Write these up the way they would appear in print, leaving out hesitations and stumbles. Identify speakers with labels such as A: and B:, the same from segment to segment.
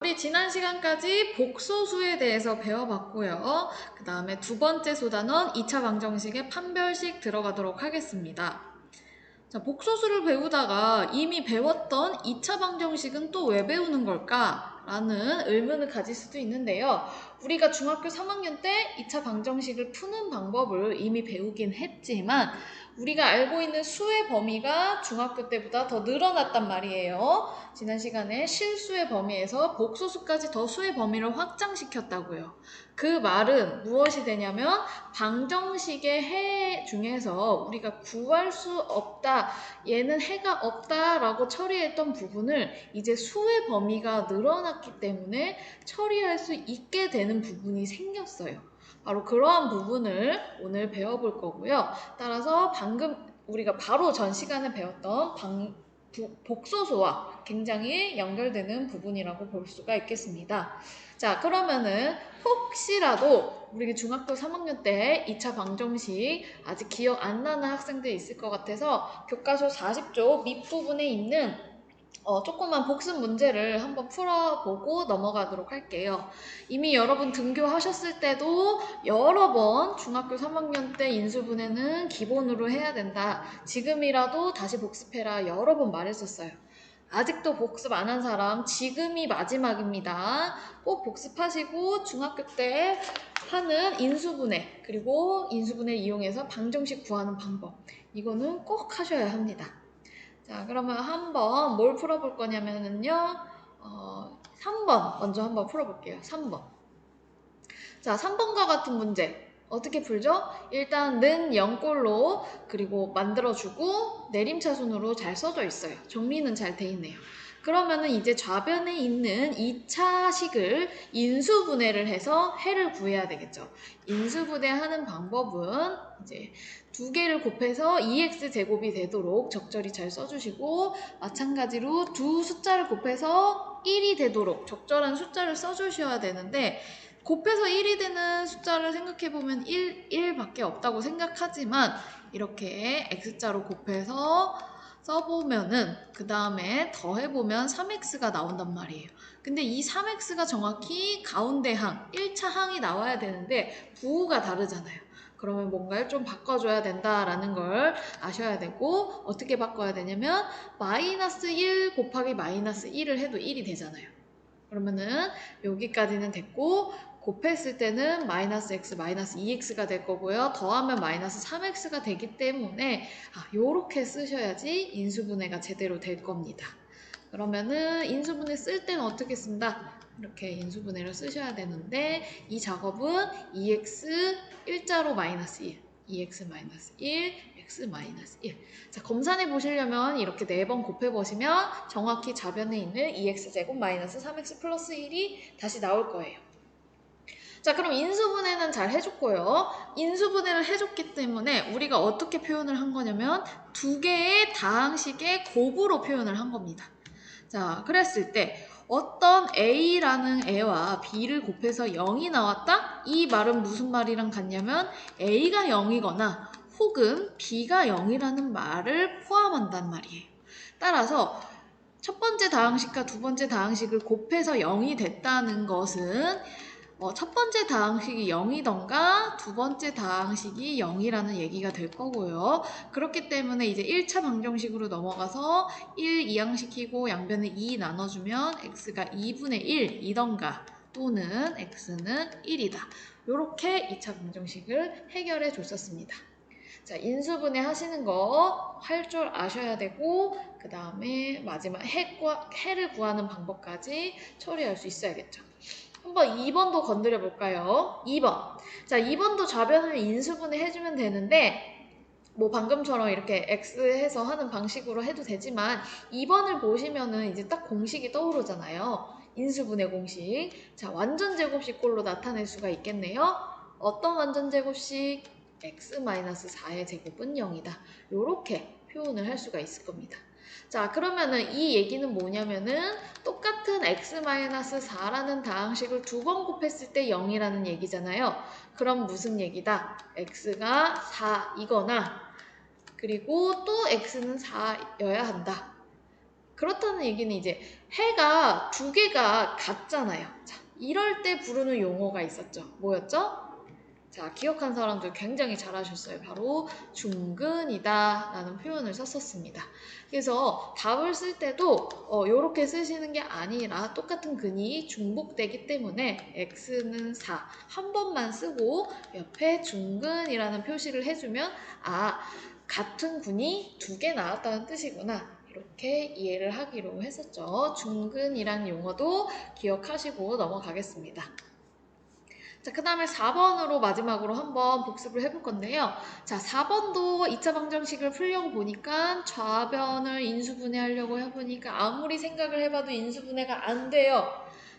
A: 우리 지난 시간까지 복소수에 대해서 배워봤고요. 그 다음에 두 번째 소단원 2차 방정식의 판별식 들어가도록 하겠습니다. 자, 복소수를 배우다가 이미 배웠던 2차 방정식은 또 왜 배우는 걸까? 라는 의문을 가질 수도 있는데요. 우리가 중학교 3학년 때 2차 방정식을 푸는 방법을 이미 배우긴 했지만 우리가 알고 있는 수의 범위가 중학교 때보다 더 늘어났단 말이에요. 지난 시간에 실수의 범위에서 복소수까지 더 수의 범위를 확장시켰다고요. 그 말은 무엇이 되냐면 방정식의 해 중에서 우리가 구할 수 없다, 얘는 해가 없다 라고 처리했던 부분을 이제 수의 범위가 늘어났기 때문에 처리할 수 있게 되는 부분이 생겼어요. 바로 그러한 부분을 오늘 배워볼 거고요. 따라서 방금 우리가 바로 전 시간에 배웠던 복소수와 굉장히 연결되는 부분이라고 볼 수가 있겠습니다. 자, 그러면은 혹시라도 우리 중학교 3학년 때 2차 방정식 아직 기억 안 나는 학생들이 있을 것 같아서 교과서 40쪽 밑부분에 있는 조그만 복습 문제를 한번 풀어보고 넘어가도록 할게요. 이미 여러분 등교하셨을 때도 여러 번 중학교 3학년 때 인수분해는 기본으로 해야 된다. 지금이라도 다시 복습해라. 여러 번 말했었어요. 아직도 복습 안 한 사람 지금이 마지막입니다. 꼭 복습하시고 중학교 때 하는 인수분해 그리고 인수분해 이용해서 방정식 구하는 방법 이거는 꼭 하셔야 합니다. 자, 그러면 한번 뭘 풀어볼 거냐면요. 3번 먼저 한번 풀어볼게요. 3번. 자, 3번과 같은 문제. 어떻게 풀죠? 일단 는 0꼴로 그리고 만들어주고 내림차순으로 잘 써져 있어요. 정리는 잘 돼 있네요. 그러면은 이제 좌변에 있는 2차식을 인수분해를 해서 해를 구해야 되겠죠. 인수분해하는 방법은 이제 두 개를 곱해서 2x제곱이 되도록 적절히 잘 써주시고 마찬가지로 두 숫자를 곱해서 1이 되도록 적절한 숫자를 써주셔야 되는데 곱해서 1이 되는 숫자를 생각해보면 1밖에 없다고 생각하지만 이렇게 x자로 곱해서 써보면은 그 다음에 더해보면 3x가 나온단 말이에요. 근데 이 3x가 정확히 가운데 항, 1차 항이 나와야 되는데 부호가 다르잖아요. 그러면 뭔가를 좀 바꿔줘야 된다라는 걸 아셔야 되고 어떻게 바꿔야 되냐면 마이너스 1 곱하기 마이너스 1을 해도 1이 되잖아요. 그러면은 여기까지는 됐고 곱했을 때는 마이너스 x 마이너스 2x가 될 거고요. 더하면 마이너스 3x가 되기 때문에 요렇게 쓰셔야지 인수분해가 제대로 될 겁니다. 그러면은 인수분해 쓸 때는 어떻게 쓴다? 이렇게 인수분해를 쓰셔야 되는데 이 작업은 2x 일자로 마이너스 1 2x 마이너스 1 x 마이너스 1 자, 검산해 보시려면 이렇게 4번 곱해 보시면 정확히 좌변에 있는 2x제곱 마이너스 3x 플러스 1이 다시 나올 거예요. 자, 그럼 인수분해는 잘 해줬고요. 인수분해를 해줬기 때문에 우리가 어떻게 표현을 한 거냐면 두 개의 다항식의 곱으로 표현을 한 겁니다. 자, 그랬을 때 어떤 A라는 애와 B를 곱해서 0이 나왔다? 이 말은 무슨 말이랑 같냐면 A가 0이거나 혹은 B가 0이라는 말을 포함한단 말이에요. 따라서 첫 번째 다항식과 두 번째 다항식을 곱해서 0이 됐다는 것은 첫 번째 다항식이 0이던가 두 번째 다항식이 0이라는 얘기가 될 거고요. 그렇기 때문에 이제 1차 방정식으로 넘어가서 1 이항시키고 양변을 2 나눠주면 x가 2분의 1이던가 또는 x는 1이다. 이렇게 2차 방정식을 해결해 줬었습니다. 자, 인수분해 하시는 거 할 줄 아셔야 되고 그 다음에 마지막 해를 구하는 방법까지 처리할 수 있어야겠죠. 한번 2번도 건드려 볼까요? 2번. 자, 2번도 좌변을 인수분해 해주면 되는데 뭐 방금처럼 이렇게 x 해서 하는 방식으로 해도 되지만 2번을 보시면은 이제 딱 공식이 떠오르잖아요. 인수분해 공식. 자, 완전제곱식꼴로 나타낼 수가 있겠네요. 어떤 완전제곱식? x-4의 제곱은 0이다. 요렇게 표현을 할 수가 있을 겁니다. 자, 그러면은 이 얘기는 뭐냐면은 똑같은 x-4라는 다항식을 두 번 곱했을 때 0이라는 얘기잖아요. 그럼 무슨 얘기다? x가 4이거나 그리고 또 x는 4여야 한다. 그렇다는 얘기는 이제 해가 두 개가 같잖아요. 자, 이럴 때 부르는 용어가 있었죠. 뭐였죠? 자, 기억한 사람들 굉장히 잘하셨어요. 바로 중근이다 라는 표현을 썼었습니다. 그래서 답을 쓸 때도 이렇게 쓰시는 게 아니라 똑같은 근이 중복되기 때문에 x는 4 한 번만 쓰고 옆에 중근이라는 표시를 해주면 아, 같은 군이 두 개 나왔다는 뜻이구나. 이렇게 이해를 하기로 했었죠. 중근이란 용어도 기억하시고 넘어가겠습니다. 자, 그 다음에 4번으로 마지막으로 한번 복습을 해볼 건데요. 자, 4번도 2차 방정식을 풀려고 보니까 좌변을 인수분해하려고 해보니까 아무리 생각을 해봐도 인수분해가 안 돼요.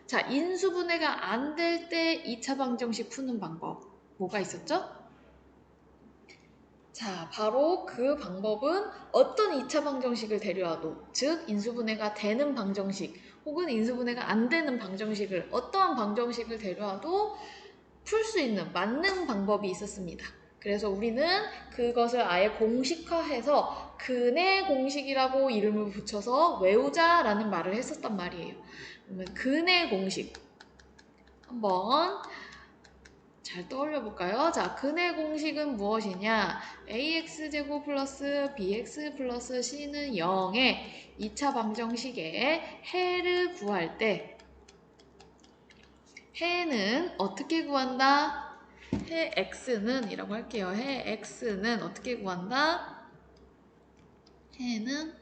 A: 자, 인수분해가 안 될 때 2차 방정식 푸는 방법 뭐가 있었죠? 자, 바로 그 방법은 어떤 2차 방정식을 데려와도, 즉 인수분해가 되는 방정식 혹은 인수분해가 안 되는 방정식을, 어떠한 방정식을 데려와도 풀 수 있는 맞는 방법이 있었습니다. 그래서 우리는 그것을 아예 공식화해서 근의 공식이라고 이름을 붙여서 외우자라는 말을 했었단 말이에요. 그러면 근의 공식 한번 잘 떠올려 볼까요? 자, 근의 공식은 무엇이냐? ax제곱 플러스 bx 플러스 c는 0의 2차 방정식의 해를 구할 때 해는 어떻게 구한다? 해 x는 이라고 할게요. 해 x는 어떻게 구한다? 해는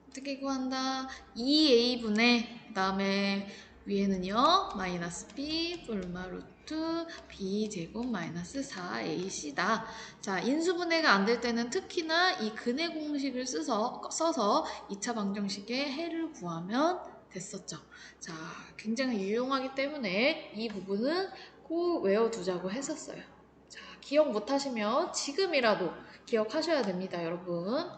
A: 어떻게 구한다? 2a분의 그 다음에 위에는요 마이너스 b 불마 루트 b 제곱 마이너스 4ac다. 자, 인수분해가 안 될 때는 특히나 이 근의 공식을 써서 2차 방정식의 해를 구하면 됐었죠. 자, 굉장히 유용하기 때문에 이 부분은 꼭 외워두자고 했었어요. 자, 기억 못하시면 지금이라도 기억하셔야 됩니다, 여러분.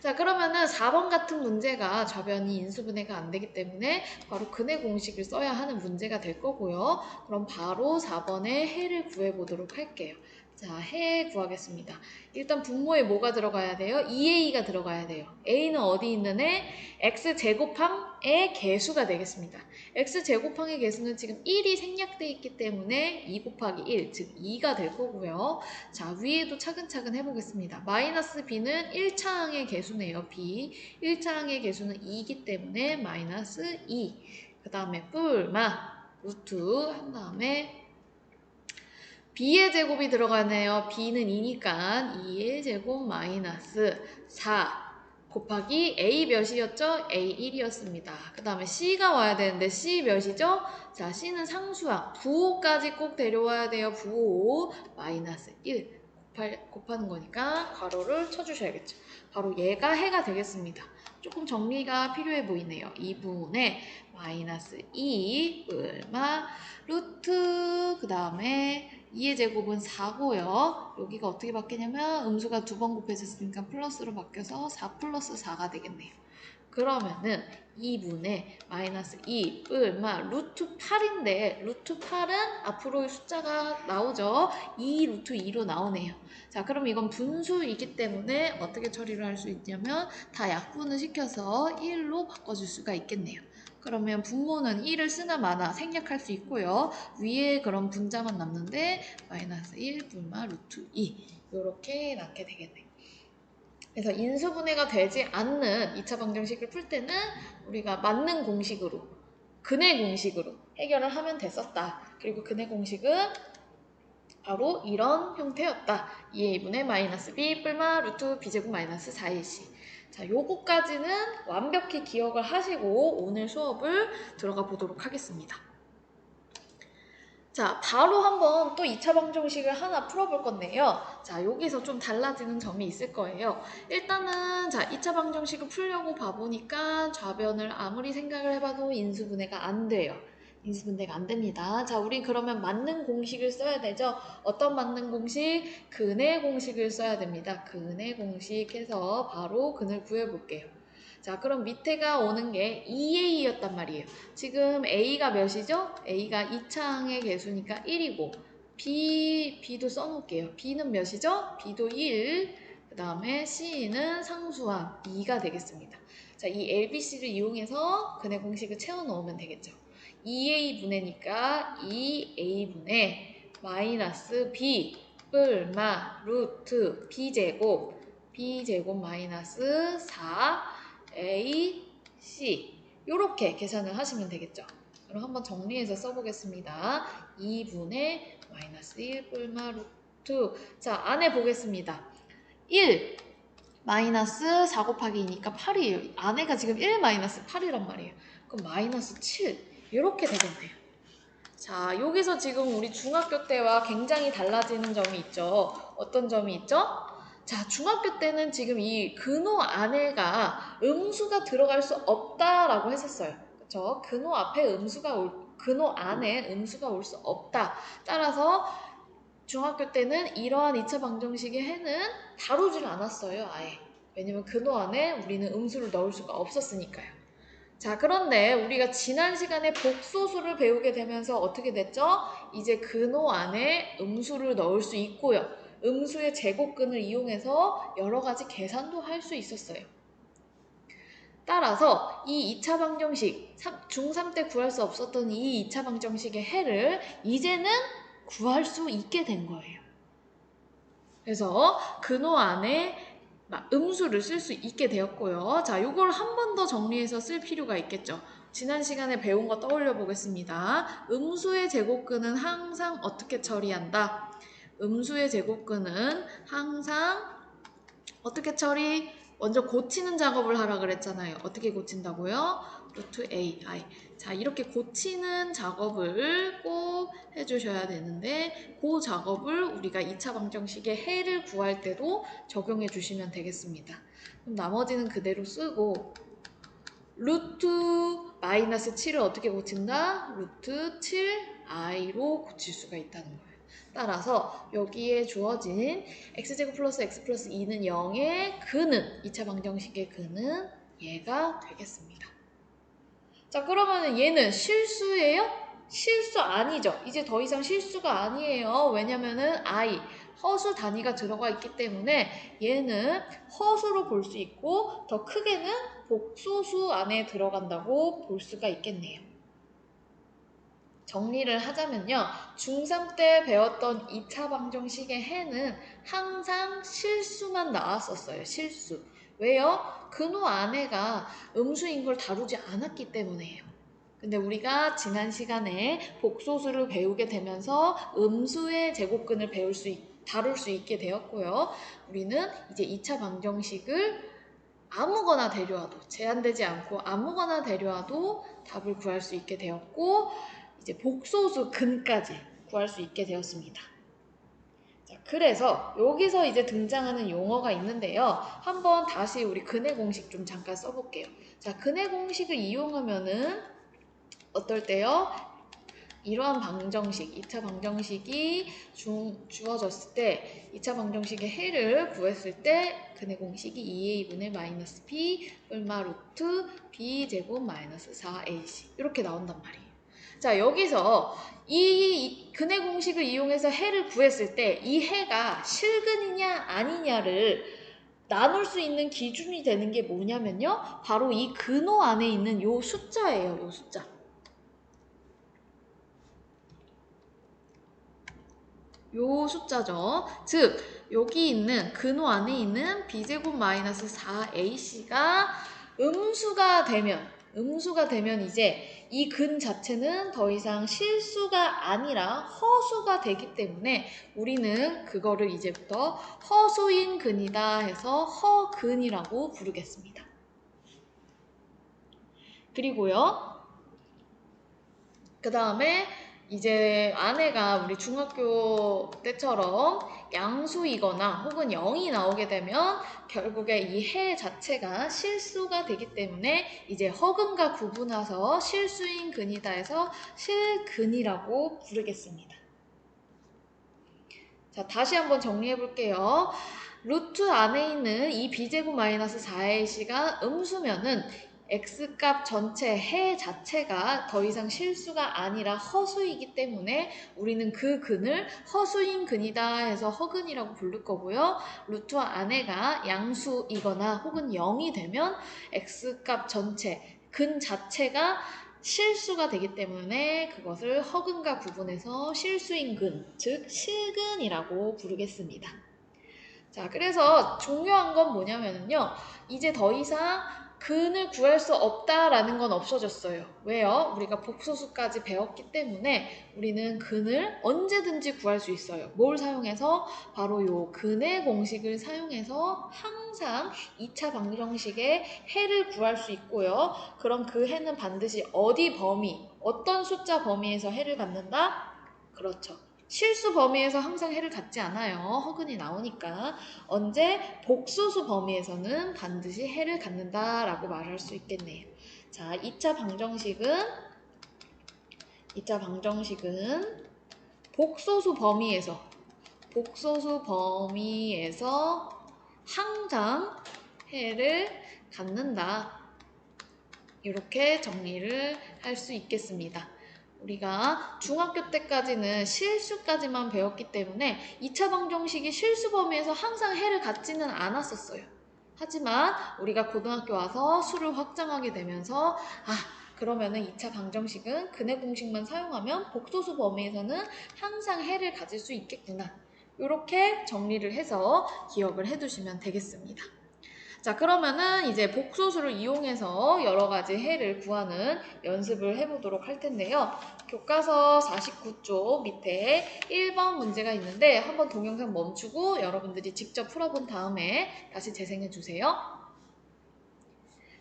A: 자, 그러면은 4번 같은 문제가 좌변이 인수분해가 안 되기 때문에 바로 근의 공식을 써야 하는 문제가 될 거고요. 그럼 바로 4번의 해를 구해보도록 할게요. 자, 해 구하겠습니다. 일단 분모에 뭐가 들어가야 돼요? 2a가 들어가야 돼요. a는 어디 있는 애? x제곱항의 개수가 되겠습니다. x제곱항의 개수는 지금 1이 생략되어 있기 때문에 2 곱하기 1, 즉 2가 될 거고요. 자, 위에도 차근차근 해보겠습니다. 마이너스 b는 1차항의 개수네요. b 1차항의 개수는 2이기 때문에 마이너스 2. 그 다음에 뿔마 루트 한 다음에 b의 제곱이 들어가네요. b는 2니까 2의 제곱 마이너스 4 곱하기 a 몇이었죠? a 1이었습니다. 그 다음에 c가 와야 되는데 c 몇이죠? 자, c는 상수항 부호까지 꼭 데려와야 돼요. 부호 마이너스 1 곱하는 거니까 괄호를 쳐주셔야겠죠. 바로 얘가 해가 되겠습니다. 조금 정리가 필요해 보이네요. 2분의 마이너스 2 얼마 루트 그 다음에 2의 제곱은 4고요. 여기가 어떻게 바뀌냐면 음수가 두 번 곱해졌으니까 플러스로 바뀌어서 4 플러스 4가 되겠네요. 그러면은 2분의 마이너스 2 얼마 루트 8인데 루트 8은 앞으로 숫자가 나오죠. 2 루트 2로 나오네요. 자, 그럼 이건 분수이기 때문에 어떻게 처리를 할 수 있냐면 다 약분을 시켜서 1로 바꿔줄 수가 있겠네요. 그러면 분모는 1을 쓰나 마나 생략할 수 있고요. 위에 그런 분자만 남는데 마이너스 1 분마 루트 2 이렇게 낳게 되겠네요. 그래서 인수분해가 되지 않는 2차 방정식을 풀 때는 우리가 맞는 공식으로, 근의 공식으로 해결을 하면 됐었다. 그리고 근의 공식은 바로 이런 형태였다. 2a분의 마이너스 b 뿔마 루트 b제곱 마이너스 4ac. 자, 요거까지는 완벽히 기억을 하시고 오늘 수업을 들어가 보도록 하겠습니다. 자, 바로 한번 또 2차 방정식을 하나 풀어볼 건데요. 자, 여기서 좀 달라지는 점이 있을 거예요. 일단은 자, 2차 방정식을 풀려고 봐보니까 좌변을 아무리 생각을 해봐도 인수분해가 안 돼요. 인수분해가 안 됩니다. 자, 우린 그러면 맞는 공식을 써야 되죠. 어떤 맞는 공식? 근의 공식을 써야 됩니다. 근의 공식 해서 바로 근을 구해볼게요. 자, 그럼 밑에가 오는 게 2a였단 말이에요. 지금 a가 몇이죠? a가 2차항의 개수니까 1이고 b도 써놓을게요. b는 몇이죠? b도 1, 그 다음에 c는 상수항 2가 되겠습니다. 자, 이 LBC를 이용해서 근의 공식을 채워 넣으면 되겠죠. 2A분의니까 2A분의 마이너스 B 뿔마 루트 B제곱 마이너스 4AC 이렇게 계산을 하시면 되겠죠. 그럼 한번 정리해서 써보겠습니다. 2분의 마이너스 1 뿔마 루트 자 안에 보겠습니다. 1 마이너스 4 곱하기 2니까 8이에요. 안에가 지금 1 마이너스 8이란 말이에요. 그럼 마이너스 7 이렇게 되겠네요. 자 여기서 지금 우리 중학교 때와 굉장히 달라지는 점이 있죠. 어떤 점이 있죠? 자 중학교 때는 지금 이 근호 안에가 음수가 들어갈 수 없다라고 했었어요. 그렇죠? 근호 안에 음수가 올 수 없다. 따라서 중학교 때는 이러한 2차 방정식의 해는 다루질 않았어요. 아예. 왜냐면 근호 안에 우리는 음수를 넣을 수가 없었으니까요. 자 그런데 우리가 지난 시간에 복소수를 배우게 되면서 어떻게 됐죠? 이제 근호 안에 음수를 넣을 수 있고요. 음수의 제곱근을 이용해서 여러 가지 계산도 할 수 있었어요. 따라서 이 2차 방정식, 중3 때 구할 수 없었던 이 2차 방정식의 해를 이제는 구할 수 있게 된 거예요. 그래서 근호 안에 음수를 쓸 수 있게 되었고요. 자, 요걸 한 번 더 정리해서 쓸 필요가 있겠죠. 지난 시간에 배운 거 떠올려 보겠습니다. 음수의 제곱근은 항상 어떻게 처리한다? 음수의 제곱근은 항상 어떻게 처리? 먼저 고치는 작업을 하라 그랬잖아요. 어떻게 고친다고요? 루트 A, I. 자, 이렇게 고치는 작업을 꼭 해주셔야 되는데 그 작업을 우리가 2차 방정식의 해를 구할 때도 적용해 주시면 되겠습니다. 그럼 나머지는 그대로 쓰고 루트 마이너스 7을 어떻게 고친다? 루트 7i로 고칠 수가 있다는 거예요. 따라서 여기에 주어진 x제곱 플러스 x 플러스 2는 0의 근은 2차 방정식의 근은 얘가 되겠습니다. 자 그러면 얘는 실수예요? 실수 아니죠. 이제 더 이상 실수가 아니에요. 왜냐면은 I 허수 단위가 들어가 있기 때문에 얘는 허수로 볼 수 있고 더 크게는 복소수 안에 들어간다고 볼 수가 있겠네요. 정리를 하자면요. 중3 때 배웠던 2차 방정식의 해는 항상 실수만 나왔었어요. 실수. 왜요? 근호 안에가 음수인 걸 다루지 않았기 때문에요. 근데 우리가 지난 시간에 복소수를 배우게 되면서 음수의 제곱근을 다룰 수 있게 되었고요. 우리는 이제 2차 방정식을 아무거나 데려와도 제한되지 않고 아무거나 데려와도 답을 구할 수 있게 되었고 이제 복소수 근까지 구할 수 있게 되었습니다. 자, 그래서 여기서 이제 등장하는 용어가 있는데요. 한번 다시 우리 근의 공식 좀 잠깐 써볼게요. 자, 근의 공식을 이용하면은 어떨 때요? 이러한 방정식, 2차 방정식이 주어졌을 때 2차 방정식의 해를 구했을 때 근의 공식이 2a분의 마이너스 b 얼마 루트 b제곱 마이너스 4ac 이렇게 나온단 말이에요. 자 여기서 이 근의 공식을 이용해서 해를 구했을 때 이 해가 실근이냐 아니냐를 나눌 수 있는 기준이 되는 게 뭐냐면요. 바로 이 근호 안에 있는 요 숫자예요. 요 숫자. 요 숫자죠. 즉 여기 있는 근호 안에 있는 b제곱 마이너스 4ac가 음수가 되면 이제 이 근 자체는 더 이상 실수가 아니라 허수가 되기 때문에 우리는 그거를 이제부터 허수인 근이다 해서 허근이라고 부르겠습니다. 그리고요. 그 다음에 이제 안에가 우리 중학교 때처럼 양수이거나 혹은 0이 나오게 되면 결국에 이 해 자체가 실수가 되기 때문에 이제 허근과 구분해서 실수인 근이다 해서 실근이라고 부르겠습니다. 자, 다시 한번 정리해 볼게요. 루트 안에 있는 이 b제곱 마이너스 4ac가 음수면은 x값 전체 해 자체가 더 이상 실수가 아니라 허수이기 때문에 우리는 그 근을 허수인 근이다 해서 허근이라고 부를 거고요. 루트 안에가 양수이거나 혹은 0이 되면 x값 전체 근 자체가 실수가 되기 때문에 그것을 허근과 구분해서 실수인 근, 즉 실근이라고 부르겠습니다. 자, 그래서 중요한 건 뭐냐면요. 이제 더 이상 근을 구할 수 없다라는 건 없어졌어요. 왜요? 우리가 복소수까지 배웠기 때문에 우리는 근을 언제든지 구할 수 있어요. 뭘 사용해서? 바로 요 근의 공식을 사용해서 항상 2차 방정식의 해를 구할 수 있고요. 그럼 그 해는 반드시 어디 범위, 어떤 숫자 범위에서 해를 갖는다? 그렇죠. 실수 범위에서 항상 해를 갖지 않아요. 허근이 나오니까. 언제? 복소수 범위에서는 반드시 해를 갖는다라고 말할 수 있겠네요. 자, 2차 방정식은 복소수 범위에서 항상 해를 갖는다. 이렇게 정리를 할 수 있겠습니다. 우리가 중학교 때까지는 실수까지만 배웠기 때문에 2차 방정식이 실수 범위에서 항상 해를 갖지는 않았었어요. 하지만 우리가 고등학교 와서 수를 확장하게 되면서 그러면은 2차 방정식은 근의 공식만 사용하면 복소수 범위에서는 항상 해를 가질 수 있겠구나. 이렇게 정리를 해서 기억을 해두시면 되겠습니다. 자, 그러면은 이제 복소수를 이용해서 여러 가지 해를 구하는 연습을 해보도록 할 텐데요. 교과서 49쪽 밑에 1번 문제가 있는데 한번 동영상 멈추고 여러분들이 직접 풀어본 다음에 다시 재생해 주세요.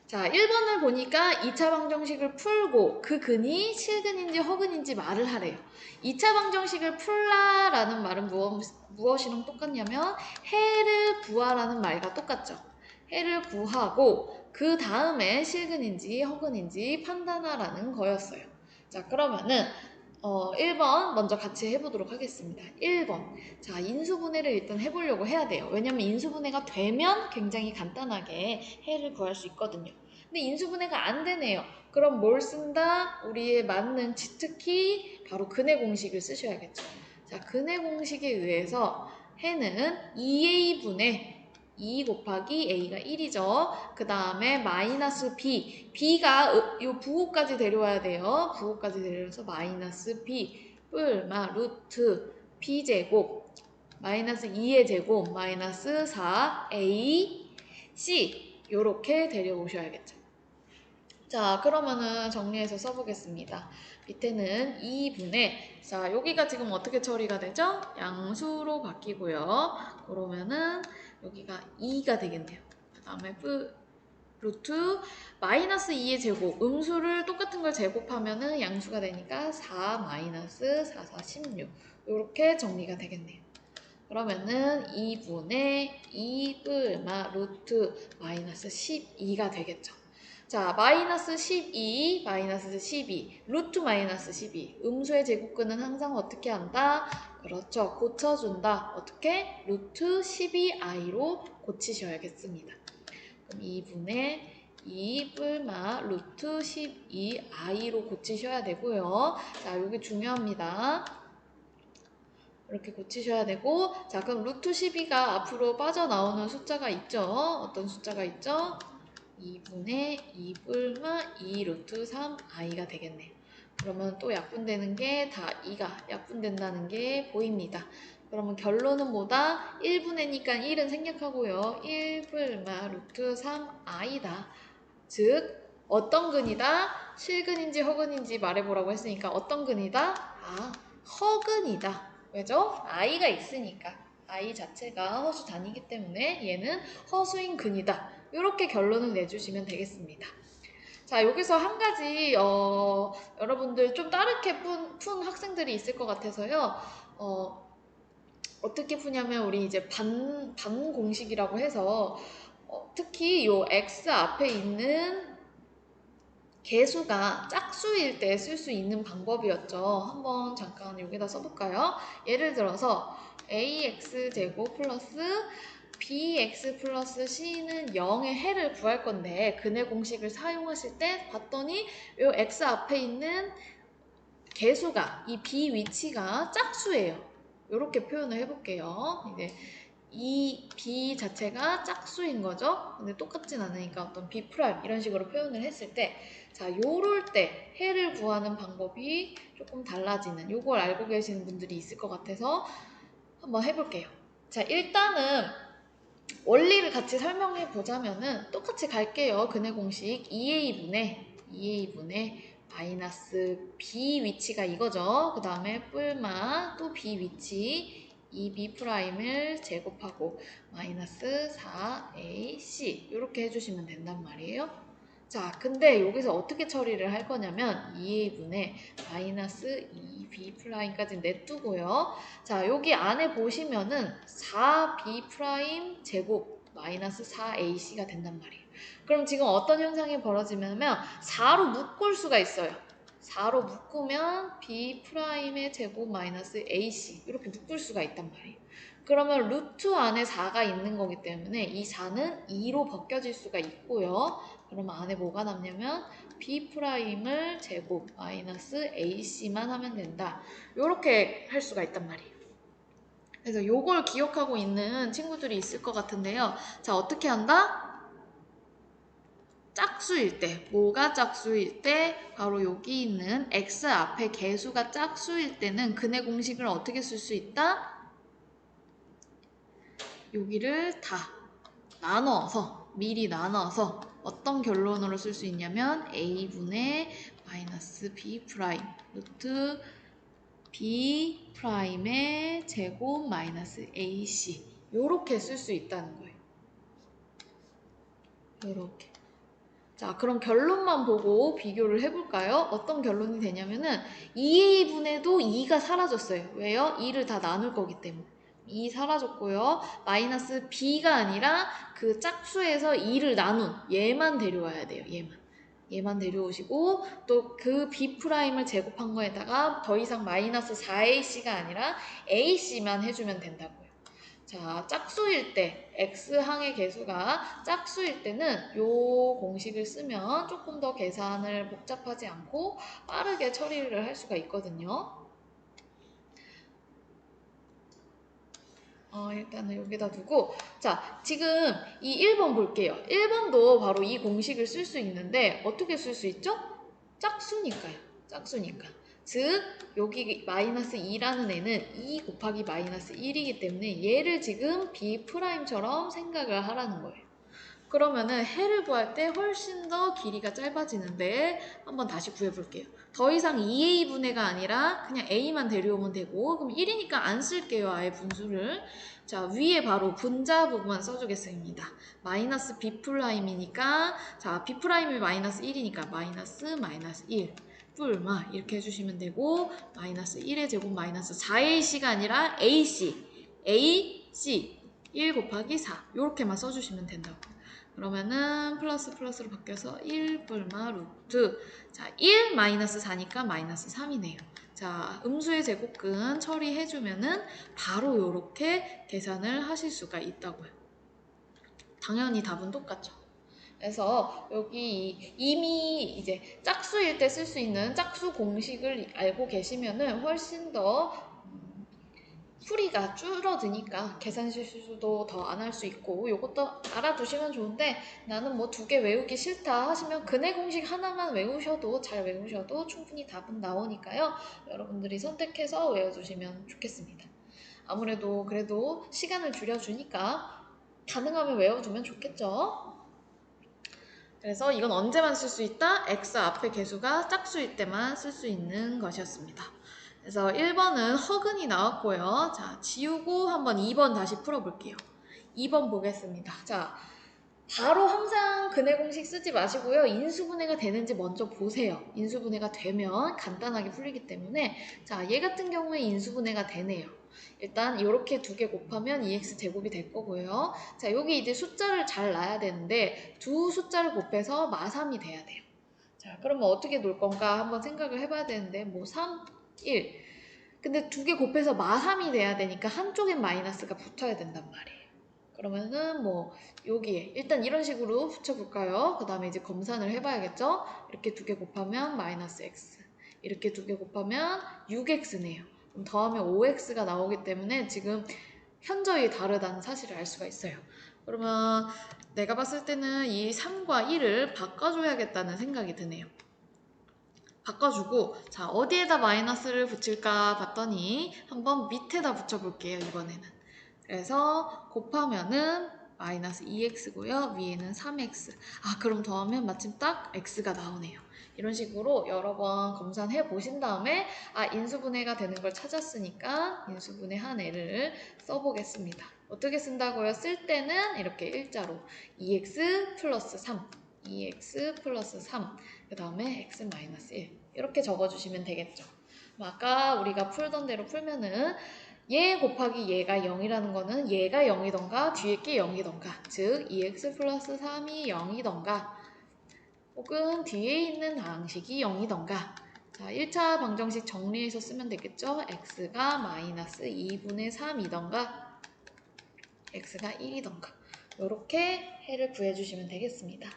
A: 자, 1번을 보니까 2차 방정식을 풀고 그 근이 실근인지 허근인지 말을 하래요. 2차 방정식을 풀라라는 말은 무엇이랑 똑같냐면 해를 구하라는 말과 똑같죠. 해를 구하고 그 다음에 실근인지 허근인지 판단하라는 거였어요. 자, 그러면은 1번 먼저 같이 해보도록 하겠습니다. 1번. 자, 인수분해를 일단 해보려고 해야 돼요. 왜냐면 인수분해가 되면 굉장히 간단하게 해를 구할 수 있거든요. 근데 인수분해가 안 되네요. 그럼 뭘 쓴다? 우리의 맞는 치트키 바로 근의 공식을 쓰셔야겠죠. 자, 근의 공식에 의해서 해는 2a분의 2 곱하기 a가 1이죠. 그 다음에 마이너스 b. b가 요 부호까지 데려와야 돼요. 부호까지 데려와서 마이너스 b 뿔마 루트 b제곱 마이너스 2의 제곱 마이너스 4a c 요렇게 데려오셔야겠죠. 자, 그러면은 정리해서 써보겠습니다. 밑에는 2분의 자, 여기가 지금 어떻게 처리가 되죠? 양수로 바뀌고요. 그러면은 여기가 2가 되겠네요. 그 다음에 루트 마이너스 2의 제곱 음수를 똑같은 걸 제곱하면은 양수가 되니까 4 마이너스 4, 4, 16 이렇게 정리가 되겠네요. 그러면은 2분의 2 뿔마 루트 마이너스 12가 되겠죠. 자, 마이너스 12, 마이너스 12, 루트 마이너스 12. 음수의 제곱근은 항상 어떻게 한다? 그렇죠. 고쳐준다. 어떻게? 루트 12i로 고치셔야겠습니다. 그럼 2분의 2 뿔마 루트 12i로 고치셔야 되고요. 자, 여기 중요합니다. 이렇게 고치셔야 되고 자, 그럼 루트 12가 앞으로 빠져나오는 숫자가 있죠. 어떤 숫자가 있죠? 2분의 2 뿔마 2 루트 3i가 되겠네요. 그러면 또 약분되는 게 다 2가 약분된다는 게 보입니다. 그러면 결론은 뭐다? 1분의니까 1은 생략하고요. 1 뿔마 루트 3i다. 즉 어떤 근이다? 실근인지 허근인지 말해보라고 했으니까 어떤 근이다? 허근이다. 왜죠? i가 있으니까. i 자체가 허수 단위이기 때문에 얘는 허수인 근이다. 이렇게 결론을 내주시면 되겠습니다. 자, 여기서 한 가지 여러분들 좀 다르게 푼 학생들이 있을 것 같아서요. 어떻게 푸냐면 우리 이제 반 공식이라고 해서 특히 요 x 앞에 있는 개수가 짝수일 때 쓸 수 있는 방법이었죠. 한번 잠깐 여기다 써볼까요? 예를 들어서 ax제곱 플러스 bx 플러스 c는 0의 해를 구할 건데 근해 공식을 사용하실 때 봤더니 요 x 앞에 있는 개수가 이 b 위치가 짝수예요. 이렇게 표현을 해볼게요. 이제 이 b 자체가 짝수인 거죠. 근데 똑같진 않으니까 어떤 b 프라임 이런 식으로 표현을 했을 때, 자, 요럴 때 해를 구하는 방법이 조금 달라지는, 요걸 알고 계시는 분들이 있을 것 같아서 한번 해볼게요. 자, 일단은 원리를 같이 설명해 보자면은 똑같이 갈게요. 근해 공식 2a분의 마이너스 b 위치가 이거죠. 그 다음에 뿔마 또 b 위치 2b'을 제곱하고 마이너스 4ac 이렇게 해주시면 된단 말이에요. 자, 근데 여기서 어떻게 처리를 할 거냐면 2a분의 마이너스 2b'까지 냅두고요. 자, 여기 안에 보시면은 4b' 제곱 마이너스 4ac가 된단 말이에요. 그럼 지금 어떤 현상이 벌어지냐면 4로 묶을 수가 있어요. 4로 묶으면 b'의 제곱 마이너스 ac 이렇게 묶을 수가 있단 말이에요. 그러면 루트 안에 4가 있는 거기 때문에 이 4는 2로 벗겨질 수가 있고요. 그러면 안에 뭐가 남냐면 b'을 제곱 마이너스 ac만 하면 된다. 이렇게 할 수가 있단 말이에요. 그래서 요걸 기억하고 있는 친구들이 있을 것 같은데요. 자, 어떻게 한다? 짝수일 때, 뭐가 짝수일 때? 바로 여기 있는 x 앞에 개수가 짝수일 때는 근해 공식을 어떻게 쓸 수 있다? 여기를 다 나눠서, 미리 나눠서 어떤 결론으로 쓸 수 있냐면 a분의 마이너스 b 프라임 루트 b 프라임의 제곱 마이너스 ac 요렇게 쓸 수 있다는 거예요. 요렇게. 자, 그럼 결론만 보고 비교를 해볼까요? 어떤 결론이 되냐면은 2a분에도 2가 사라졌어요. 왜요? 2를 다 나눌 거기 때문에. 2 사라졌고요. 마이너스 b가 아니라 그 짝수에서 2를 나눈 얘만 데려와야 돼요. 얘만 데려오시고 또 그 b'을 제곱한 거에다가 더 이상 마이너스 4ac가 아니라 ac만 해주면 된다고요. 자, 짝수일 때, x항의 개수가 짝수일 때는 요 공식을 쓰면 조금 더 계산을 복잡하지 않고 빠르게 처리를 할 수가 있거든요. 일단은 여기다 두고, 자, 지금 이 1번 볼게요. 1번도 바로 이 공식을 쓸 수 있는데 어떻게 쓸 수 있죠? 짝수니까요. 짝수니까. 즉 여기 마이너스 2라는 애는 2 곱하기 마이너스 1이기 때문에 얘를 지금 B'처럼 생각을 하라는 거예요. 그러면은 해를 구할 때 훨씬 더 길이가 짧아지는데 한번 다시 구해볼게요. 더 이상 2a분해가 아니라 그냥 a만 데려오면 되고, 그럼 1이니까 안 쓸게요. 아예 분수를. 자, 위에 바로 분자 부분 써주겠습니다. 마이너스 b'이니까 자, b'이 마이너스 1이니까 마이너스 1 뿔마 이렇게 해주시면 되고, 마이너스 1의 제곱 마이너스 4ac가 아니라 ac 1 곱하기 4 이렇게만 써주시면 된다고. 그러면은 플러스 플러스로 바뀌어서 1 뿔마 루트, 자, 1 마이너스 4니까 마이너스 3이네요. 자, 음수의 제곱근 처리해주면은 바로 이렇게 계산을 하실 수가 있다고요. 당연히 답은 똑같죠. 그래서 여기 이미 이제 짝수일 때 쓸 수 있는 짝수 공식을 알고 계시면은 훨씬 더 풀이가 줄어드니까 계산 실수도 더 안 할 수 있고, 이것도 알아두시면 좋은데 나는 뭐 2개 외우기 싫다 하시면 근해 공식 하나만 외우셔도, 잘 외우셔도 충분히 답은 나오니까요. 여러분들이 선택해서 외워주시면 좋겠습니다. 아무래도 그래도 시간을 줄여주니까 가능하면 외워두면 좋겠죠. 그래서 이건 언제만 쓸 수 있다? x 앞에 개수가 짝수일 때만 쓸 수 있는 것이었습니다. 그래서 1번은 허근이 나왔고요. 자, 지우고 한번 2번 다시 풀어볼게요. 2번 보겠습니다. 자, 바로 항상 근해 공식 쓰지 마시고요. 인수분해가 되는지 먼저 보세요. 인수분해가 되면 간단하게 풀리기 때문에, 자, 얘 같은 경우에 인수분해가 되네요. 일단 이렇게 2개 곱하면 2x 제곱이 될 거고요. 자, 여기 이제 숫자를 잘 놔야 되는데 두 숫자를 곱해서 마삼이 돼야 돼요. 자, 그러면 어떻게 놓을 건가 한번 생각을 해봐야 되는데, 뭐 3, 1. 근데 2개 곱해서 마삼이 돼야 되니까 한쪽엔 마이너스가 붙어야 된단 말이에요. 그러면은 뭐 여기에 일단 이런 식으로 붙여볼까요? 그 다음에 이제 검산을 해봐야겠죠? 이렇게 2개 곱하면 마이너스 x, 이렇게 2개 곱하면 6x네요. 그럼 더하면 5x가 나오기 때문에 지금 현저히 다르다는 사실을 알 수가 있어요. 그러면 내가 봤을 때는 이 3과 1을 바꿔줘야겠다는 생각이 드네요. 바꿔주고, 자, 어디에다 마이너스를 붙일까 봤더니 한번 밑에다 붙여볼게요, 이번에는. 그래서 곱하면은 마이너스 2x고요. 위에는 3x. 아, 그럼 더하면 마침 딱 x가 나오네요. 이런 식으로 여러 번 검산해 보신 다음에 아, 인수분해가 되는 걸 찾았으니까 인수분해한 애를 써보겠습니다. 어떻게 쓴다고요? 쓸 때는 이렇게 일자로 2x 플러스 3, 2x 플러스 3, 그 다음에 x 마이너스 1 이렇게 적어주시면 되겠죠. 아까 우리가 풀던 대로 풀면은 얘 곱하기 얘가 0이라는 거는 얘가 0이던가 뒤에 게 0이던가, 즉 2x 플러스 3이 0이던가 혹은 뒤에 있는 방식이 0이던가. 자, 1차 방정식 정리해서 쓰면 되겠죠. x가 마이너스 2분의 3이던가 x가 1이던가 이렇게 해를 구해주시면 되겠습니다.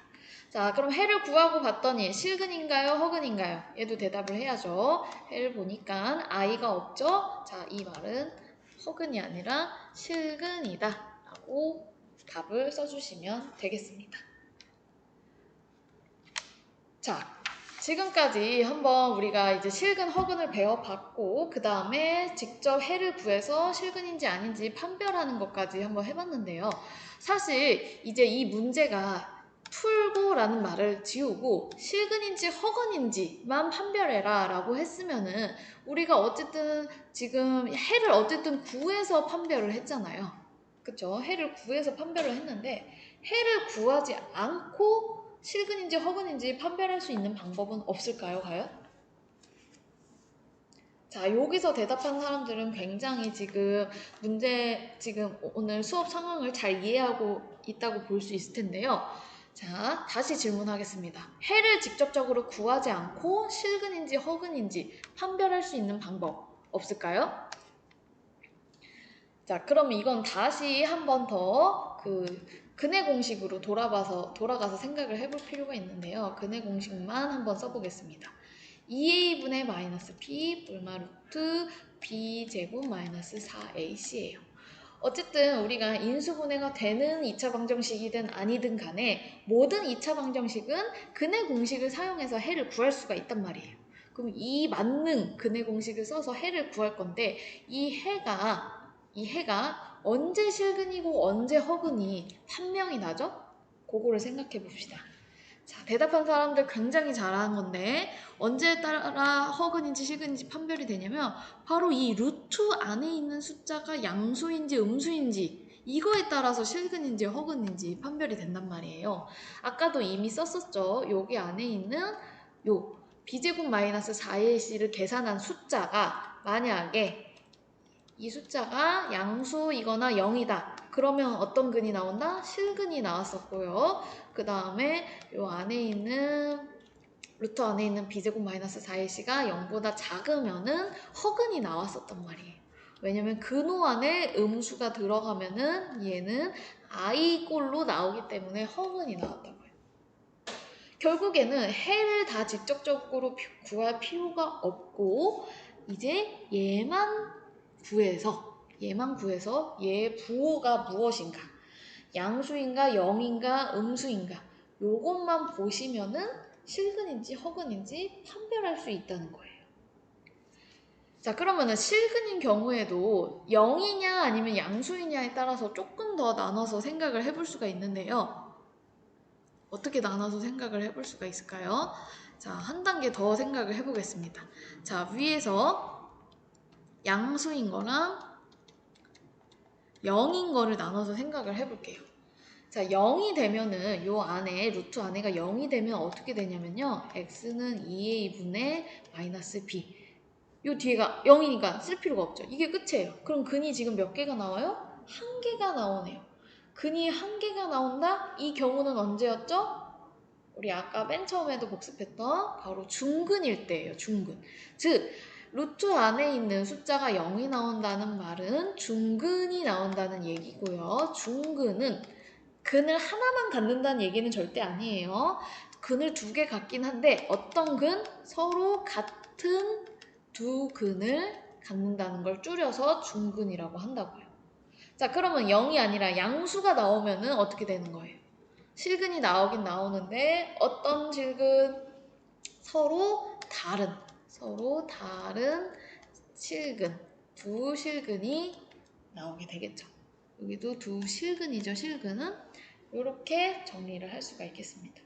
A: 자, 그럼 해를 구하고 봤더니 실근인가요? 허근인가요? 얘도 대답을 해야죠. 해를 보니까 i가 없죠? 자, 이 말은 허근이 아니라 실근이다 라고 답을 써주시면 되겠습니다. 자, 지금까지 한번 우리가 이제 실근, 허근을 배워봤고 그 다음에 직접 해를 구해서 실근인지 아닌지 판별하는 것까지 한번 해봤는데요. 사실 이제 이 문제가 풀고라는 말을 지우고 실근인지 허근인지만 판별해라 라고 했으면은 우리가 어쨌든 지금 해를 어쨌든 구해서 판별을 했잖아요. 그쵸? 해를 구해서 판별을 했는데 해를 구하지 않고 실근인지 허근인지 판별할 수 있는 방법은 없을까요, 과연? 자, 여기서 대답한 사람들은 굉장히 지금 지금 오늘 수업 상황을 잘 이해하고 있다고 볼 수 있을 텐데요. 자, 다시 질문하겠습니다. 해를 직접적으로 구하지 않고 실근인지 허근인지 판별할 수 있는 방법 없을까요? 자, 그럼 이건 다시 한 번 더 근해 공식으로 돌아가서 생각을 해볼 필요가 있는데요. 근해 공식만 한번 써보겠습니다. 2a분의 마이너스 p 불마 루트 b 제곱 마이너스 4ac예요. 어쨌든 우리가 인수분해가 되는 2차 방정식이든 아니든 간에 모든 2차 방정식은 근해 공식을 사용해서 해를 구할 수가 있단 말이에요. 그럼 이 만능 근해 공식을 써서 해를 구할 건데 이 해가 언제 실근이고 언제 허근이 판명이 나죠? 그거를 생각해 봅시다. 자, 대답한 사람들 굉장히 잘하는 건데 언제에 따라 허근인지 실근인지 판별이 되냐면 바로 이 루트 안에 있는 숫자가 양수인지 음수인지 이거에 따라서 실근인지 허근인지 판별이 된단 말이에요. 아까도 이미 썼었죠. 여기 안에 있는 요 b제곱 마이너스 4ac를 계산한 숫자가 만약에 이 숫자가 양수이거나 0이다. 그러면 어떤 근이 나온다? 실근이 나왔었고요. 그 다음에 요 안에 있는 루트 안에 있는 b제곱 마이너스 4ac가 0보다 작으면은 허근이 나왔었단 말이에요. 왜냐면 근호 안에 음수가 들어가면은 얘는 i꼴로 나오기 때문에 허근이 나왔다고요. 결국에는 해를 다 직접적으로 구할 필요가 없고 이제 얘만 구해서 얘의 부호가 무엇인가, 양수인가 0인가 음수인가 요것만 보시면은 실근인지 허근인지 판별할 수 있다는 거예요. 자, 그러면은 실근인 경우에도 0이냐 아니면 양수이냐에 따라서 조금 더 나눠서 생각을 해볼 수가 있는데요. 어떻게 나눠서 생각을 해볼 수가 있을까요? 자, 한 단계 더 생각을 해보겠습니다. 자, 위에서 양수인 거랑 0인 거를 나눠서 생각을 해볼게요. 자, 0이 되면은 요 안에 루트 안에가 0이 되면 어떻게 되냐면요. x는 2a분의 마이너스 b. 요 뒤에가 0이니까 쓸 필요가 없죠. 이게 끝이에요. 그럼 근이 지금 몇 개가 나와요? 한 개가 나오네요. 근이 한 개가 나온다? 이 경우는 언제였죠? 우리 아까 맨 처음에도 복습했던 바로 중근일 때예요. 중근. 즉 루트 안에 있는 숫자가 0이 나온다는 말은 중근이 나온다는 얘기고요. 중근은 근을 하나만 갖는다는 얘기는 절대 아니에요. 근을 두 개 갖긴 한데 어떤 근? 서로 같은 두 근을 갖는다는 걸 줄여서 중근이라고 한다고요. 자, 그러면 0이 아니라 양수가 나오면은 어떻게 되는 거예요? 실근이 나오긴 나오는데 어떤 실근? 서로 다른 실근, 두 실근이 나오게 되겠죠. 여기도 두 실근이죠. 실근은 이렇게 정리를 할 수가 있겠습니다.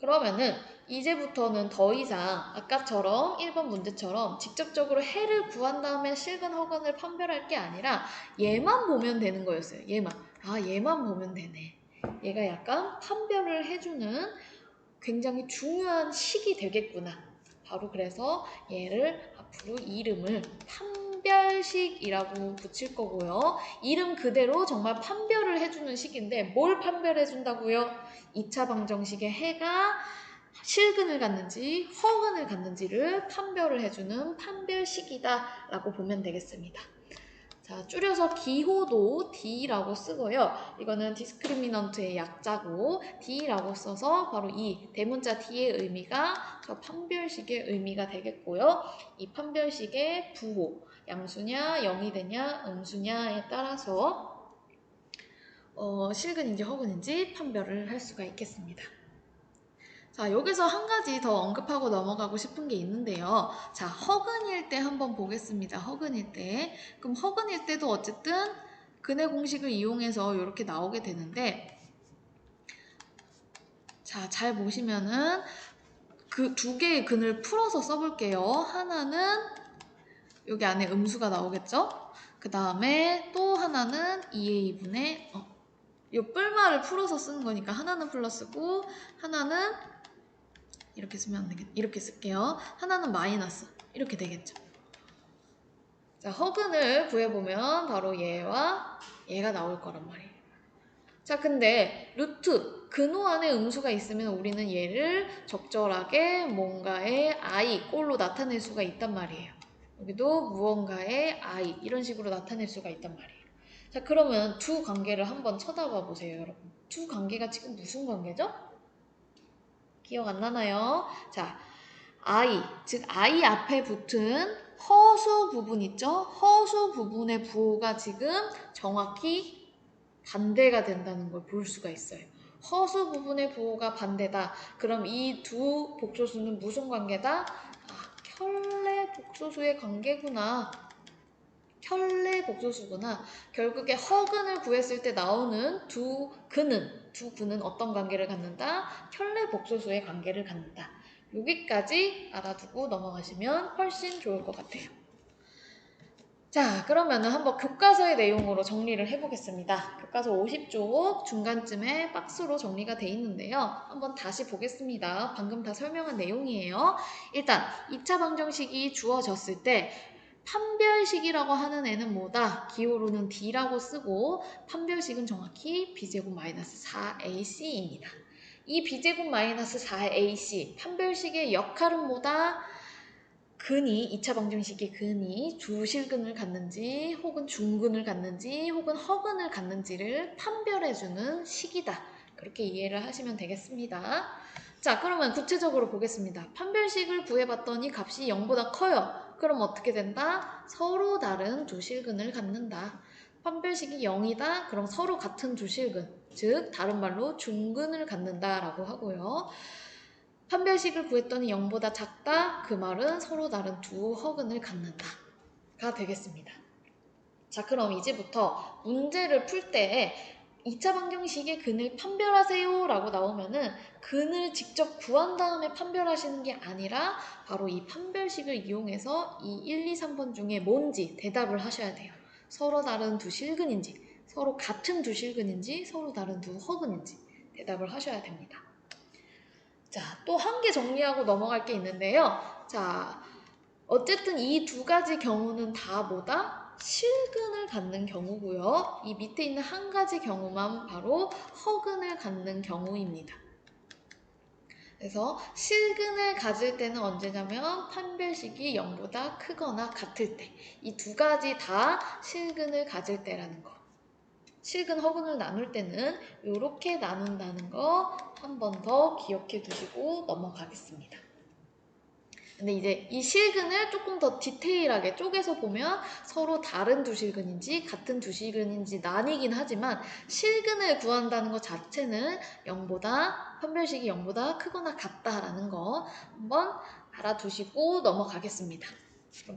A: 그러면은 이제부터는 더 이상 아까처럼 1번 문제처럼 직접적으로 해를 구한 다음에 실근 허근을 판별할 게 아니라 얘만 보면 되는 거였어요. 얘만 보면 되네. 얘가 약간 판별을 해주는 굉장히 중요한 식이 되겠구나. 바로 그래서 얘를 앞으로 이름을 판별식이라고 붙일 거고요. 이름 그대로 정말 판별을 해주는 식인데 뭘 판별해준다고요? 2차 방정식의 해가 실근을 갖는지 허근을 갖는지를 판별을 해주는 판별식이다 라고 보면 되겠습니다. 자, 줄여서 기호도 D라고 쓰고요. 이거는 디스크리미넌트의 약자고 D라고 써서 바로 이 대문자 D의 의미가 저 판별식의 의미가 되겠고요. 이 판별식의 부호, 양수냐, 0이 되냐, 음수냐에 따라서 실근인지 허근인지 판별을 할 수가 있겠습니다. 자, 여기서 한 가지 더 언급하고 넘어가고 싶은 게 있는데요. 자, 허근일 때 한번 보겠습니다. 허근일 때. 그럼 허근일 때도 어쨌든 근의 공식을 이용해서 이렇게 나오게 되는데, 자, 잘 보시면은 그 두 개의 근을 풀어서 써볼게요. 하나는 여기 안에 음수가 나오겠죠? 그 다음에 또 하나는 2의 2분의 이 뿔말을 풀어서 쓰는 거니까 하나는 플러스고 하나는 이렇게 쓰면 안 되겠, 이렇게 쓸게요. 하나는 마이너스. 이렇게 되겠죠. 자, 허근을 구해보면 바로 얘와 얘가 나올 거란 말이에요. 자, 근데 루트, 근호 안에 음수가 있으면 우리는 얘를 적절하게 뭔가의 i, 꼴로 나타낼 수가 있단 말이에요. 여기도 무언가의 i, 이런 식으로 나타낼 수가 있단 말이에요. 자, 그러면 두 관계를 한번 쳐다봐 보세요, 여러분. 두 관계가 지금 무슨 관계죠? 기억 안 나나요? 자, I, 즉 I 앞에 붙은 허수 부분 있죠? 허수 부분의 부호가 지금 정확히 반대가 된다는 걸 볼 수가 있어요. 허수 부분의 부호가 반대다. 그럼 이 두 복소수는 무슨 관계다? 켤레 복소수의 관계구나. 켤레 복소수구나. 결국에 허근을 구했을 때 나오는 두 근은 어떤 관계를 갖는다? 켤레 복소수의 관계를 갖는다. 여기까지 알아두고 넘어가시면 훨씬 좋을 것 같아요. 자, 그러면은 한번 교과서의 내용으로 정리를 해보겠습니다. 교과서 50쪽 중간쯤에 박스로 정리가 돼 있는데요. 한번 다시 보겠습니다. 방금 다 설명한 내용이에요. 일단 2차 방정식이 주어졌을 때 판별식이라고 하는 애는 뭐다? 기호로는 D라고 쓰고 판별식은 정확히 B제곱 마이너스 4AC입니다. 이 B제곱 마이너스 4AC 판별식의 역할은 뭐다? 근이 2차 방정식의 근이 주실근을 갖는지 혹은 중근을 갖는지 혹은 허근을 갖는지를 판별해주는 식이다. 그렇게 이해를 하시면 되겠습니다. 자, 그러면 구체적으로 보겠습니다. 판별식을 구해봤더니 값이 0보다 커요. 그럼 어떻게 된다? 서로 다른 두 실근을 갖는다. 판별식이 0이다? 그럼 서로 같은 두 실근, 즉 다른 말로 중근을 갖는다라고 하고요. 판별식을 구했더니 0보다 작다? 그 말은 서로 다른 두 허근을 갖는다가 되겠습니다. 자, 그럼 이제부터 문제를 풀 때 2차 방정식의 근을 판별하세요 라고 나오면은 근을 직접 구한 다음에 판별하시는 게 아니라 바로 이 판별식을 이용해서 이 1, 2, 3번 중에 뭔지 대답을 하셔야 돼요. 서로 다른 두 실근인지, 서로 같은 두 실근인지, 서로 다른 두 허근인지 대답을 하셔야 됩니다. 자, 또 한 개 정리하고 넘어갈 게 있는데요. 자, 어쨌든 이 두 가지 경우는 다 뭐다? 실근을 갖는 경우고요. 이 밑에 있는 한 가지 경우만 바로 허근을 갖는 경우입니다. 그래서 실근을 가질 때는 언제냐면 판별식이 0보다 크거나 같을 때. 이 두 가지 다 실근을 가질 때라는 거. 실근, 허근을 나눌 때는 이렇게 나눈다는 거 한 번 더 기억해 두시고 넘어가겠습니다. 근데 이제 이 실근을 조금 더 디테일하게 쪼개서 보면 서로 다른 두 실근인지 같은 두 실근인지 나뉘긴 하지만 실근을 구한다는 것 자체는 0보다 판별식이 0보다 크거나 같다라는 거 한번 알아두시고 넘어가겠습니다.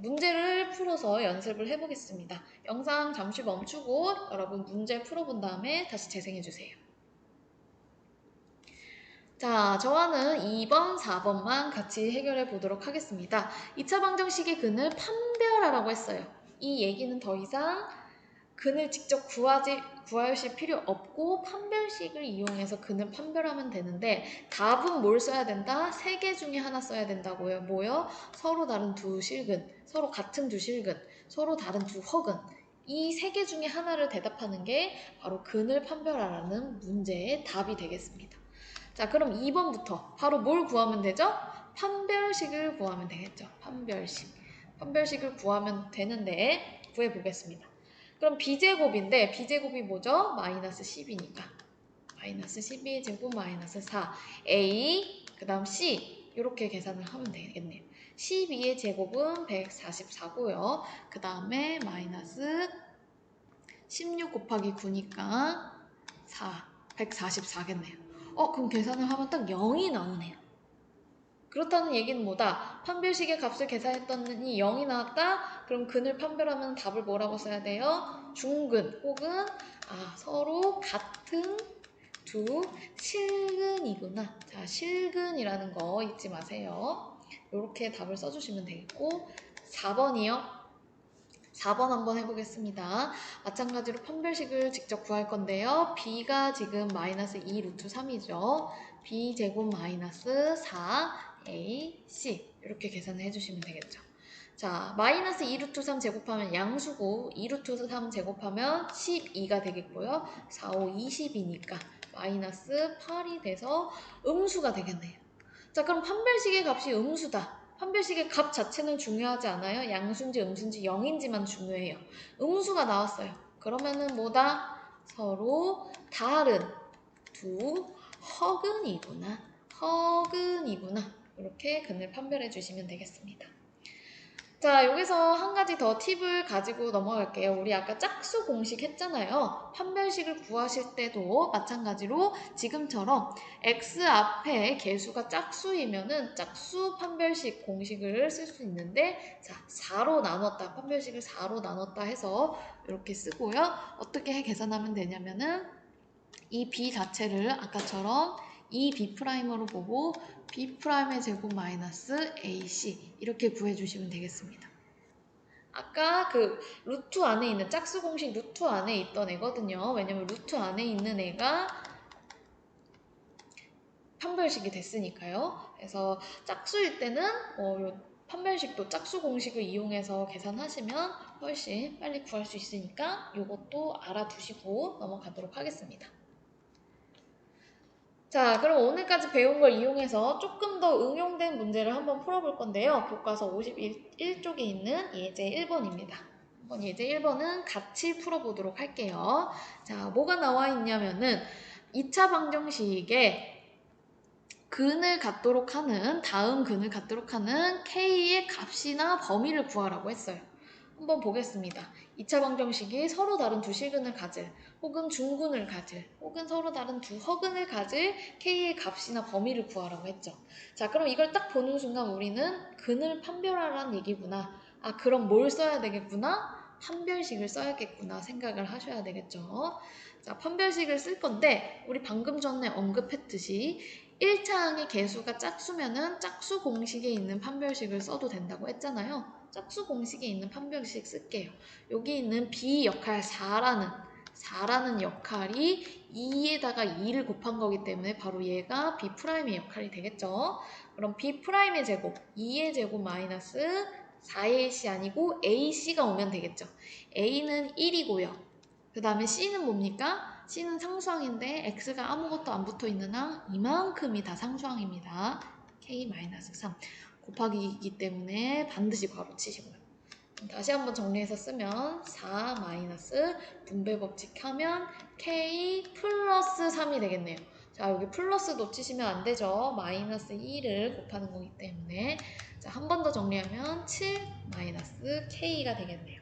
A: 문제를 풀어서 연습을 해보겠습니다. 영상 잠시 멈추고 여러분 문제 풀어본 다음에 다시 재생해주세요. 자, 저와는 2번, 4번만 같이 해결해 보도록 하겠습니다. 2차 방정식의 근을 판별하라고 했어요. 이 얘기는 더 이상 근을 직접 구하실 필요 없고 판별식을 이용해서 근을 판별하면 되는데 답은 뭘 써야 된다? 세 개 중에 하나 써야 된다고요. 뭐요? 서로 다른 두 실근, 서로 같은 두 실근, 서로 다른 두 허근. 이 세 개 중에 하나를 대답하는 게 바로 근을 판별하라는 문제의 답이 되겠습니다. 자, 그럼 2번부터 바로 뭘 구하면 되죠? 판별식을 구하면 되겠죠. 판별식. 판별식을 구하면 되는데 구해보겠습니다. 그럼 b제곱인데 b제곱이 뭐죠? 마이너스 10이니까 마이너스 12의 제곱 마이너스 4 a 그 다음 c 이렇게 계산을 하면 되겠네요. 12의 제곱은 144고요. 그 다음에 마이너스 16 곱하기 9니까 4 144겠네요. 그럼 계산을 하면 딱 0이 나오네요. 그렇다는 얘기는 뭐다? 판별식의 값을 계산했더니 0이 나왔다? 그럼 근을 판별하면 답을 뭐라고 써야 돼요? 중근 혹은 서로 같은 두 실근이구나. 자, 실근이라는 거 잊지 마세요. 이렇게 답을 써주시면 되겠고 4번이요. 4번 한번 해보겠습니다. 마찬가지로 판별식을 직접 구할 건데요. b가 지금 마이너스 2 루트 3이죠. b제곱 마이너스 4ac 이렇게 계산을 해주시면 되겠죠. 자, 마이너스 2 루트 3 제곱하면 양수고 2 루트 3 제곱하면 12가 되겠고요. 4, 5, 20이니까 마이너스 8이 돼서 음수가 되겠네요. 자, 그럼 판별식의 값이 음수다. 판별식의 값 자체는 중요하지 않아요. 양수인지 음수인지 0인지만 중요해요. 음수가 나왔어요. 그러면은 뭐다? 서로 다른 두 허근이구나. 허근이구나. 이렇게 근을 판별해 주시면 되겠습니다. 자, 여기서 한 가지 더 팁을 가지고 넘어갈게요. 우리 아까 짝수 공식 했잖아요. 판별식을 구하실 때도 마찬가지로 지금처럼 x 앞에 개수가 짝수이면은 짝수 판별식 공식을 쓸 수 있는데, 자, 4로 나눴다. 판별식을 4로 나눴다 해서 이렇게 쓰고요. 어떻게 계산하면 되냐면은 이 b 자체를 아까처럼 이 b'으로 보고 b'의 제곱 마이너스 ac 이렇게 구해주시면 되겠습니다. 아까 그 루트 안에 있는 짝수 공식 루트 안에 있던 애거든요. 왜냐면 루트 안에 있는 애가 판별식이 됐으니까요. 그래서 짝수일 때는 요 판별식도 짝수 공식을 이용해서 계산하시면 훨씬 빨리 구할 수 있으니까 이것도 알아두시고 넘어가도록 하겠습니다. 자, 그럼 오늘까지 배운 걸 이용해서 조금 더 응용된 문제를 한번 풀어볼 건데요. 교과서 51쪽에 있는 예제 1번입니다. 한번 예제 1번은 같이 풀어보도록 할게요. 자, 뭐가 나와 있냐면은 2차 방정식에 근을 갖도록 하는, 다음 근을 갖도록 하는 K의 값이나 범위를 구하라고 했어요. 한번 보겠습니다. 2차 방정식이 서로 다른 두 실근을 가질, 혹은 중근을 가질, 혹은 서로 다른 두 허근을 가질 K의 값이나 범위를 구하라고 했죠. 자, 그럼 이걸 딱 보는 순간 우리는 근을 판별하라는 얘기구나. 그럼 뭘 써야 되겠구나? 판별식을 써야겠구나 생각을 하셔야 되겠죠. 자, 판별식을 쓸 건데 우리 방금 전에 언급했듯이 1차항의 개수가 짝수면은 짝수 공식에 있는 판별식을 써도 된다고 했잖아요. 짝수 공식에 있는 판별식 쓸게요. 여기 있는 b 역할 4라는 역할이 2에다가 2를 곱한 거기 때문에 바로 얘가 b'의 역할이 되겠죠. 그럼 b'의 제곱, 2의 제곱 마이너스 4ac 아니고 ac가 오면 되겠죠. a는 1이고요. 그 다음에 c는 뭡니까? C는 상수항인데 X가 아무것도 안 붙어 있는 한 이만큼이 다 상수항입니다. K-3 곱하기이기 때문에 반드시 괄호 치시고요. 다시 한번 정리해서 쓰면 4 마이너스 분배 법칙 하면 K 플러스 3이 되겠네요. 자, 여기 플러스 놓치시면 안 되죠. 마이너스 2를 곱하는 거기 때문에. 자, 한 번 더 정리하면 7 마이너스 K가 되겠네요.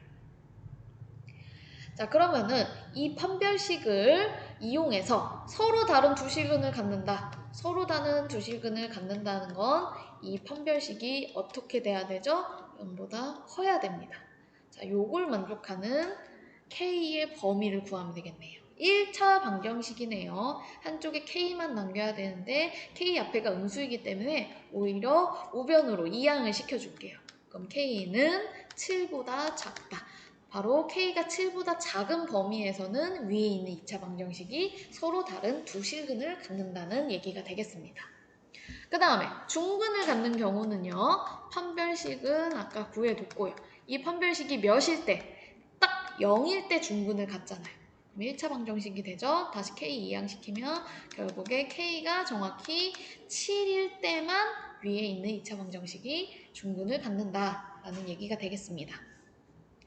A: 자, 그러면은 이 판별식을 이용해서 서로 다른 두 실근을 갖는다. 서로 다른 두 실근을 갖는다는 건 이 판별식이 어떻게 돼야 되죠? 0보다 커야 됩니다. 자, 요걸 만족하는 K의 범위를 구하면 되겠네요. 1차 방정식이네요. 한쪽에 K만 남겨야 되는데 K 앞에가 음수이기 때문에 오히려 우변으로 이항을 시켜줄게요. 그럼 K는 7보다 작다. 바로 K가 7보다 작은 범위에서는 위에 있는 2차 방정식이 서로 다른 두 실근을 갖는다는 얘기가 되겠습니다. 그 다음에 중근을 갖는 경우는요. 판별식은 아까 구해뒀고요. 이 판별식이 몇일 때? 딱 0일 때 중근을 갖잖아요. 그럼 1차 방정식이 되죠. 다시 K 이항시키면 결국에 K가 정확히 7일 때만 위에 있는 2차 방정식이 중근을 갖는다라는 얘기가 되겠습니다.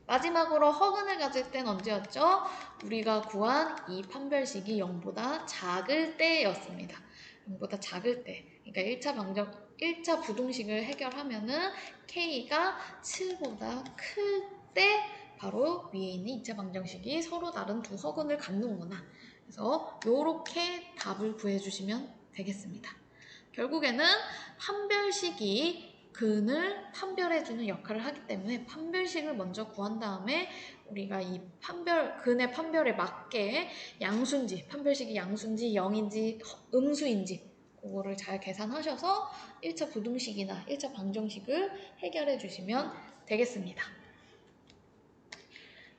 A: 마지막으로 허근을 가질 땐 언제였죠? 우리가 구한 이 판별식이 0보다 작을 때였습니다. 0보다 작을 때. 그러니까 1차 부등식을 해결하면은 K가 7보다 클 때 바로 위에 있는 2차 방정식이 서로 다른 두 허근을 갖는구나. 그래서 이렇게 답을 구해주시면 되겠습니다. 결국에는 판별식이 근을 판별해주는 역할을 하기 때문에 판별식을 먼저 구한 다음에 우리가 이 근의 판별에 맞게 양수인지, 판별식이 양수인지 0인지 음수인지 그거를 잘 계산하셔서 1차 부등식이나 1차 방정식을 해결해 주시면 되겠습니다.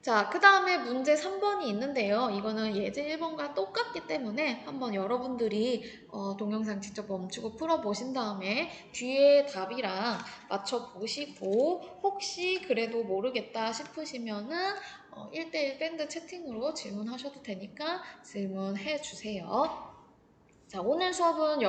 A: 자, 그 다음에 문제 3번이 있는데요. 이거는 예제 1번과 똑같기 때문에 한번 여러분들이 동영상 직접 멈추고 풀어보신 다음에 뒤에 답이랑 맞춰보시고 혹시 그래도 모르겠다 싶으시면은 1대1 밴드 채팅으로 질문하셔도 되니까 질문해 주세요. 자, 오늘 수업은